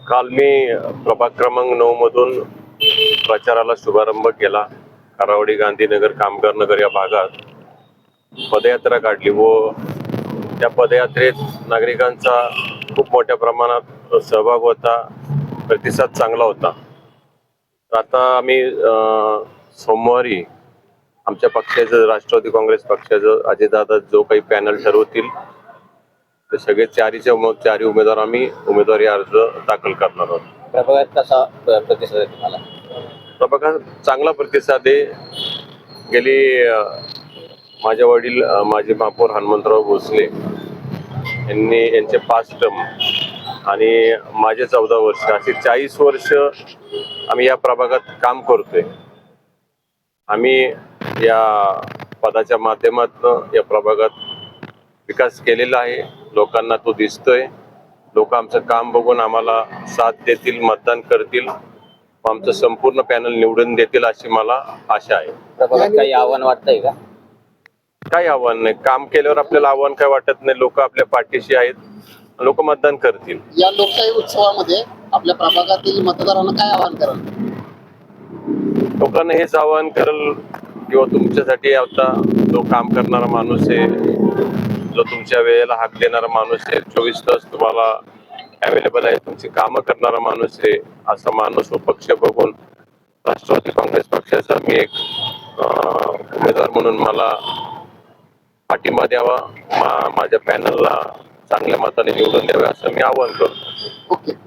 काल मी प्रभाग क्रमांक 9 मधून प्रचाराला शुभारंभ केला. कारावडी गांधीनगर कामगार नगर या भागात पदयात्रा काढली व त्या पदयात्रेत नागरिकांचा खूप मोठ्या प्रमाणात सहभाग होता. प्रतिसाद चांगला होता. आता आम्ही सोमवारी आमच्या पक्षाचं राष्ट्रवादी काँग्रेस पक्षाचं अजितदादा जो काही पॅनल ठरवतील ते सगळे चारी उमेदवार आम्ही उमेदवारी अर्ज दाखल करणार आहोत. प्रभागात कसा प्रतिसाद आहे तुम्हाला? प्रभागात चांगला प्रतिसाद आहे. गेली माझे वडील माजी महापौर हनुमंतराव भोसले यांचे 5 टर्म आणि माझे 14 वर्ष असे 40 वर्ष आम्ही या प्रभागात काम करतोय. आम्ही या पदाच्या माध्यमातून या प्रभागात विकास केलेला आहे. लोकांना तो दिसतोय. लोक आमचं काम बघून आम्हाला साथ देतील, मतदान करतील, आमचं संपूर्ण पॅनल निवडून देतील अशी मला आशा आहे. प्रभागात काही आव्हान वाटतंय का? काही आव्हान नाही. काम केल्यावर आपल्याला आव्हान काय वाटत नाही. लोक आपल्या पाठीशी आहेत. लोक मतदान करतील. या लोकशाही उत्सवामध्ये आपल्या प्रभागातील मतदारांना काय आवाहन कराल? लोकांना हेच आवाहन करेल किंवा तुमच्यासाठी आता जो काम करणारा माणूस आहे, जो तुमच्या वेळेला हाक देणारा माणूस आहे, 24 तास तुम्हाला अवेलेबल आहे, तुमची कामं करणारा माणूस आहे, असा माणूस व पक्ष बघून राष्ट्रवादी काँग्रेस पक्षाचा मी एक उमेदवार म्हणून मला पाठिंबा द्यावा, माझ्या पॅनलला चांगल्या मताने निवडून द्यावे असं मी आवाहन करतो. ओके.